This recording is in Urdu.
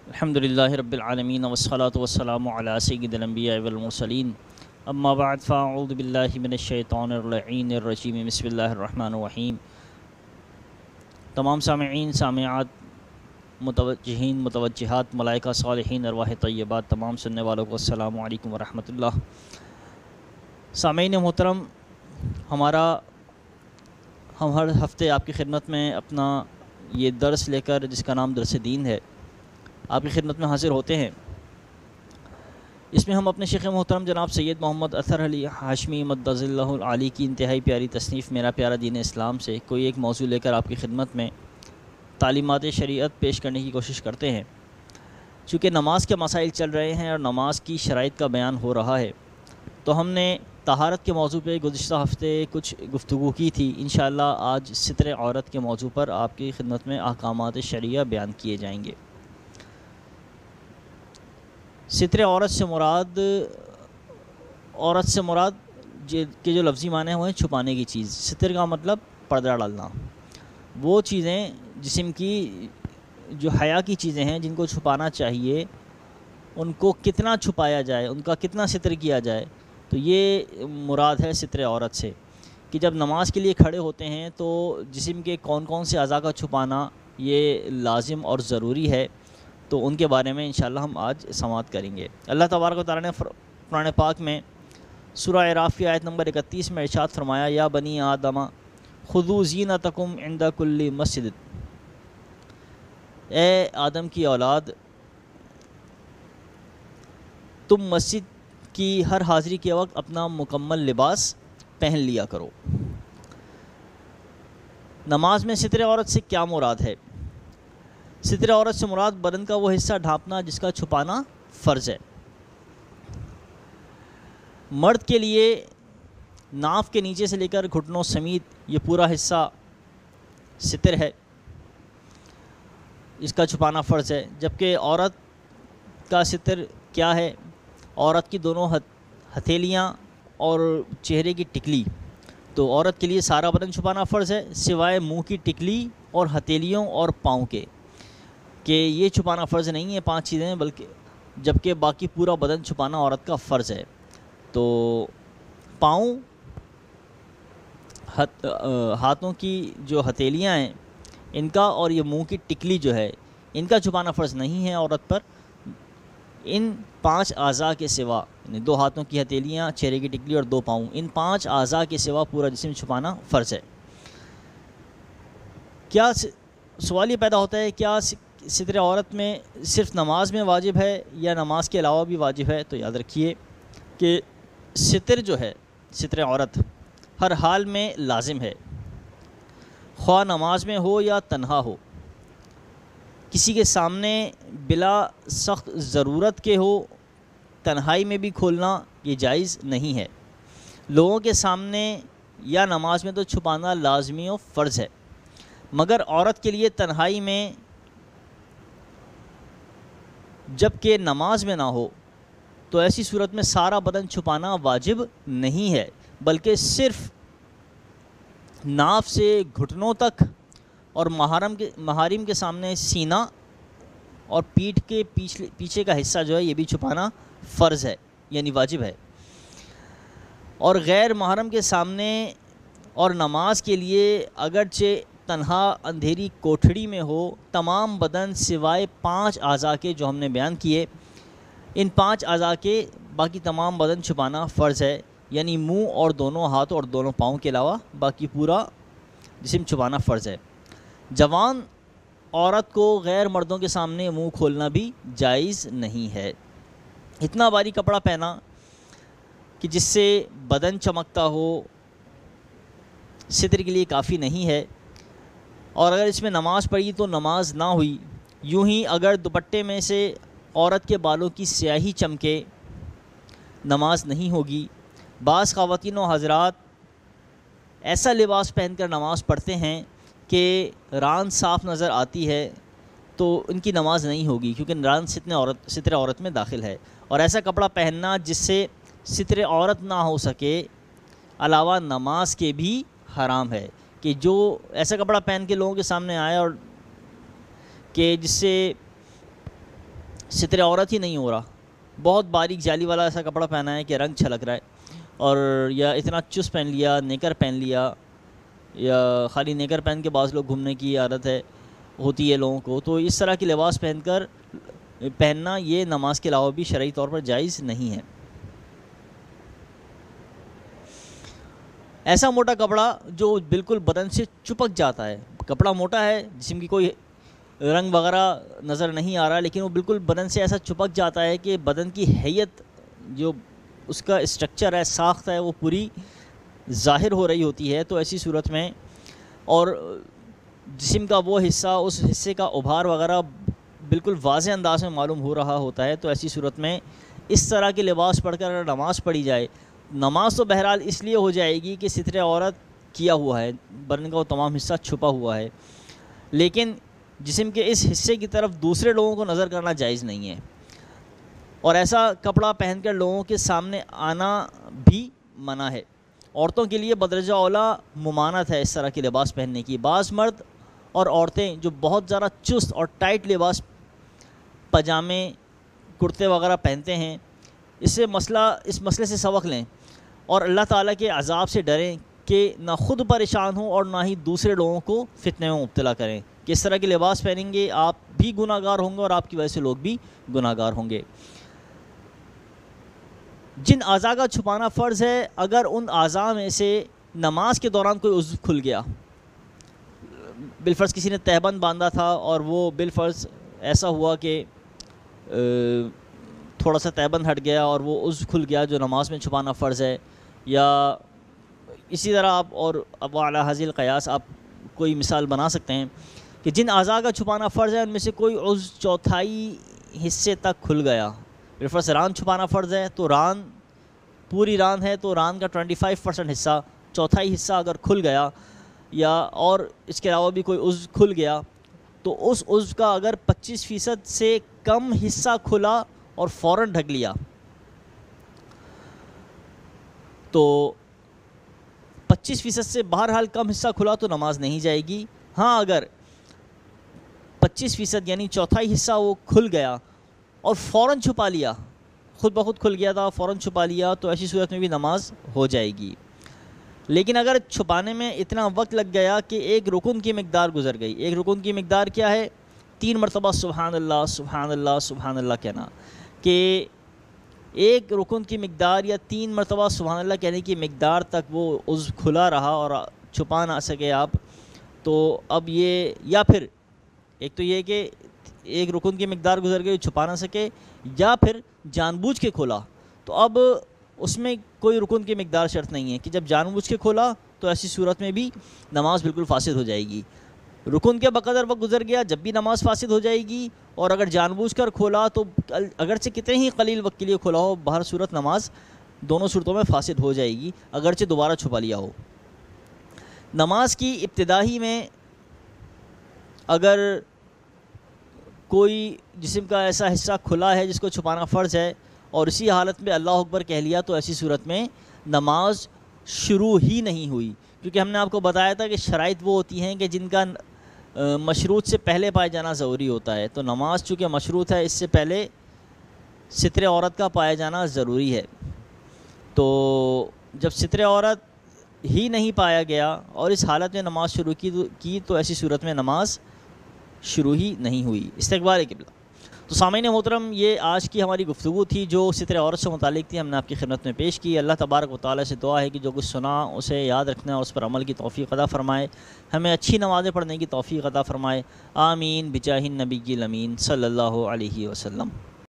الحمدللہ رب العالمین والصلاة والسلام علی سید الانبیاء والمرسلین اما بعد فاعوذ باللہ من الشیطان اللعین الرجیم بسم اللہ الرحمن الرحیم۔ تمام سامعین، سامعات، متوجہین، متوجہات، ملائکہ صالحین، ارواح طیبات، تمام سننے والوں کو السلام علیکم ورحمۃ اللہ۔ سامعین محترم، ہم ہر ہفتے آپ کی خدمت میں اپنا یہ درس لے کر، جس کا نام درس دین ہے، آپ کی خدمت میں حاضر ہوتے ہیں۔ اس میں ہم اپنے شیخ محترم جناب سید محمد اطہر علی ہاشمی مدظ اللہ العالی کی انتہائی پیاری تصنیف میرا پیارا دین اسلام سے کوئی ایک موضوع لے کر آپ کی خدمت میں تعلیمات شریعت پیش کرنے کی کوشش کرتے ہیں۔ چونکہ نماز کے مسائل چل رہے ہیں اور نماز کی شرائط کا بیان ہو رہا ہے، تو ہم نے طہارت کے موضوع پہ گزشتہ ہفتے کچھ گفتگو کی تھی۔ انشاءاللہ آج ستر عورت کے موضوع پر آپ کی خدمت میں احکامات شرعیہ بیان کیے جائیں گے۔ ستر عورت سے مراد کے جو لفظی معنی ہیں وہ ہیں چھپانے کی چیز۔ ستر کا مطلب پردہ ڈالنا، وہ چیزیں جسم کی جو حیا کی چیزیں ہیں جن کو چھپانا چاہیے، ان کو کتنا چھپایا جائے، ان کا کتنا ستر کیا جائے، تو یہ مراد ہے ستر عورت سے، کہ جب نماز کے لیے کھڑے ہوتے ہیں تو جسم کے کون کون سے اعضاء کا چھپانا یہ لازم اور ضروری ہے، تو ان کے بارے میں انشاءاللہ ہم آج سماعت کریں گے۔ اللہ تبارک و تعالیٰ نے قرآن پاک میں سورہ اعراف کی آیت نمبر 31 میں ارشاد فرمایا، یا بنی آدم خذوا زینتکم عند کل مسجد، اے آدم کی اولاد، تم مسجد کی ہر حاضری کے وقت اپنا مکمل لباس پہن لیا کرو۔ نماز میں ستر عورت سے کیا مراد ہے؟ ستر عورت سے مراد بدن کا وہ حصہ ڈھانپنا جس کا چھپانا فرض ہے۔ مرد کے لیے ناف کے نیچے سے لے کر گھٹنوں سمیت یہ پورا حصہ ستر ہے، اس کا چھپانا فرض ہے۔ جبکہ عورت کا ستر کیا ہے؟ عورت کی دونوں ہتھیلیاں اور چہرے کی ٹکلی، تو عورت کے لیے سارا بدن چھپانا فرض ہے سوائے منہ کی ٹکلی اور ہتھیلیوں اور پاؤں کے، کہ یہ چھپانا فرض نہیں ہے 5 چیزیں، بلکہ جبکہ باقی پورا بدن چھپانا عورت کا فرض ہے۔ تو پاؤں، ہاتھوں کی جو ہتھیلیاں ہیں ان کا، اور یہ منہ کی ٹکلی جو ہے، ان کا چھپانا فرض نہیں ہے عورت پر۔ ان 5 اعضاء کے سوا، یعنی 2 ہاتھوں کی ہتھیلیاں، چہرے کی ٹکلی اور 2 پاؤں، ان 5 اعضاء کے سوا پورا جسم چھپانا فرض ہے۔ کیا سوال یہ پیدا ہوتا ہے، کیا ستر عورت میں صرف نماز میں واجب ہے یا نماز کے علاوہ بھی واجب ہے؟ تو یاد رکھیے کہ ستر جو ہے، ستر عورت ہر حال میں لازم ہے، خواہ نماز میں ہو یا تنہا ہو۔ کسی کے سامنے بلا سخت ضرورت کے ہو، تنہائی میں بھی کھولنا یہ جائز نہیں ہے۔ لوگوں کے سامنے یا نماز میں تو چھپانا لازمی و فرض ہے، مگر عورت کے لیے تنہائی میں جب کہ نماز میں نہ ہو تو ایسی صورت میں سارا بدن چھپانا واجب نہیں ہے، بلکہ صرف ناف سے گھٹنوں تک اور محارم کے سامنے سینہ اور پیٹھ کے پیچھے کا حصہ جو ہے یہ بھی چھپانا فرض ہے، یعنی واجب ہے۔ اور غیر محرم کے سامنے اور نماز کے لیے اگرچہ تنہا اندھیری کوٹھڑی میں ہو، تمام بدن سوائے 5 اعضاء کے جو ہم نے بیان کیے، ان 5 اعضاء کے باقی تمام بدن چھپانا فرض ہے، یعنی منہ اور دونوں ہاتھوں اور دونوں پاؤں کے علاوہ باقی پورا جسم چھپانا فرض ہے۔ جوان عورت کو غیر مردوں کے سامنے منہ کھولنا بھی جائز نہیں ہے۔ اتنا بھاری کپڑا پہنا کہ جس سے بدن چمکتا ہو، ستر کے لیے کافی نہیں ہے۔ اور اگر اس میں نماز پڑھی تو نماز نہ ہوئی۔ یوں ہی اگر دوپٹے میں سے عورت کے بالوں کی سیاہی چمکے، نماز نہیں ہوگی۔ بعض خواتین و حضرات ایسا لباس پہن کر نماز پڑھتے ہیں کہ ران صاف نظر آتی ہے، تو ان کی نماز نہیں ہوگی، کیونکہ ران ستر عورت میں داخل ہے۔ اور ایسا کپڑا پہننا جس سے ستر عورت نہ ہو سکے، علاوہ نماز کے بھی حرام ہے، کہ جو ایسا کپڑا پہن کے لوگوں کے سامنے آئے اور کہ جس سے ستر عورت ہی نہیں ہو رہا، بہت باریک جالی والا ایسا کپڑا پہنا ہے کہ رنگ چھلک رہا ہے، اور یا اتنا چست پہن لیا، نیکر پہن لیا، یا خالی نیکر پہن کے بعض لوگ گھومنے کی عادت ہوتی ہے لوگوں کو، تو اس طرح کی لباس پہننا یہ نماز کے علاوہ بھی شرعی طور پر جائز نہیں ہے۔ ایسا موٹا کپڑا جو بالکل بدن سے چپک جاتا ہے، کپڑا موٹا ہے، جسم کی کوئی رنگ وغیرہ نظر نہیں آ رہا، لیکن وہ بالکل بدن سے ایسا چپک جاتا ہے کہ بدن کی حیت، جو اس کا اسٹرکچر ہے، ساخت ہے، وہ پوری ظاہر ہو رہی ہوتی ہے، تو ایسی صورت میں، اور جسم کا وہ حصہ، اس حصے کا ابھار وغیرہ بالکل واضح انداز میں معلوم ہو رہا ہوتا ہے، تو ایسی صورت میں اس طرح کے لباس پڑھ کر اگر نماز پڑھی جائے، نماز تو بہرحال اس لیے ہو جائے گی کہ ستر عورت کیا ہوا ہے، بدن کا وہ تمام حصہ چھپا ہوا ہے، لیکن جسم کے اس حصے کی طرف دوسرے لوگوں کو نظر کرنا جائز نہیں ہے، اور ایسا کپڑا پہن کر لوگوں کے سامنے آنا بھی منع ہے۔ عورتوں کے لیے بدرجہ اولیٰ ممانعت ہے اس طرح کے لباس پہننے کی۔ بعض مرد اور عورتیں جو بہت زیادہ چست اور ٹائٹ لباس، پاجامے، کرتے وغیرہ پہنتے ہیں، اس مسئلے سے سبق لیں اور اللہ تعالیٰ کے عذاب سے ڈریں کہ نہ خود پریشان ہوں اور نہ ہی دوسرے لوگوں کو فتنے میں مبتلا کریں۔ کس طرح کے لباس پہنیں گے آپ بھی گناہ گار ہوں گے اور آپ کی وجہ سے لوگ بھی گناہ گار ہوں گے۔ جن اعضاء کا چھپانا فرض ہے، اگر ان اعضاء میں سے نماز کے دوران کوئی عضو کھل گیا، بالفرض کسی نے تہبند باندھا تھا اور وہ بالفرض ایسا ہوا کہ تھوڑا سا تہبند ہٹ گیا اور وہ عضو کھل گیا جو نماز میں چھپانا فرض ہے، یا اسی طرح آپ اور اب علی حاضر القیاس آپ کوئی مثال بنا سکتے ہیں کہ جن اعضاء کا چھپانا فرض ہے ان میں سے کوئی عضو چوتھائی حصے تک کھل گیا، بالفرض ران چھپانا فرض ہے، تو ران پوری ران ہے تو ران کا 25% حصہ، چوتھائی حصہ اگر کھل گیا، یا اور اس کے علاوہ بھی کوئی عضو کھل گیا، تو اس عضو کا اگر 25% سے کم حصہ کھلا اور فوراً ڈھک لیا تو 25% سے بہرحال کم حصہ کھلا تو نماز نہیں جائے گی۔ ہاں اگر 25% یعنی چوتھائی حصہ وہ کھل گیا اور فوراً چھپا لیا، خود بخود کھل گیا تھا، فوراً چھپا لیا، تو ایسی صورت میں بھی نماز ہو جائے گی۔ لیکن اگر چھپانے میں اتنا وقت لگ گیا کہ ایک رکن کی مقدار گزر گئی، ایک رکن کی مقدار کیا ہے؟ 3 مرتبہ سبحان اللہ سبحان اللہ سبحان اللہ کہنا، کہ ایک رکن کی مقدار یا 3 مرتبہ سبحان اللہ کہنے کی مقدار تک وہ عضو کھلا رہا اور چھپا نہ سکے آپ، تو اب یہ، یا پھر ایک تو یہ کہ ایک رکن کی مقدار گزر گئی چھپا نہ سکے، یا پھر جان بوجھ کے کھولا، تو اب اس میں کوئی رکن کی مقدار شرط نہیں ہے کہ جب جان بوجھ کے کھولا تو ایسی صورت میں بھی نماز بالکل فاسد ہو جائے گی۔ رکن کے بقدر وقت گزر گیا جب بھی نماز فاسد ہو جائے گی، اور اگر جان بوجھ کر کھولا تو اگرچہ کتنے ہی قلیل وقت کے لیے کھولا ہو، بہر صورت نماز دونوں صورتوں میں فاسد ہو جائے گی، اگرچہ دوبارہ چھپا لیا ہو۔ نماز کی ابتدائی میں اگر کوئی جسم کا ایسا حصہ کھلا ہے جس کو چھپانا فرض ہے اور اسی حالت میں اللہ اکبر کہہ لیا، تو ایسی صورت میں نماز شروع ہی نہیں ہوئی، کیونکہ ہم نے آپ کو بتایا تھا کہ شرائط وہ ہوتی ہیں کہ جن کا مشروط سے پہلے پایا جانا ضروری ہوتا ہے، تو نماز چونکہ مشروط ہے، اس سے پہلے ستر عورت کا پایا جانا ضروری ہے، تو جب ستر عورت ہی نہیں پایا گیا اور اس حالت میں نماز شروع کی تو ایسی صورت میں نماز شروع ہی نہیں ہوئی۔ استقبال قبلہ۔ تو سامعین محترم، یہ آج کی ہماری گفتگو تھی جو ستر عورت سے متعلق تھی، ہم نے آپ کی خدمت میں پیش کی۔ اللہ تبارک و تعالیٰ سے دعا ہے کہ جو کچھ سنا اسے یاد رکھنا اور اس پر عمل کی توفیق عطا فرمائے، ہمیں اچھی نمازیں پڑھنے کی توفیق عطا فرمائے، آمین بجاہ النبی الامین صلی اللہ علیہ وسلم۔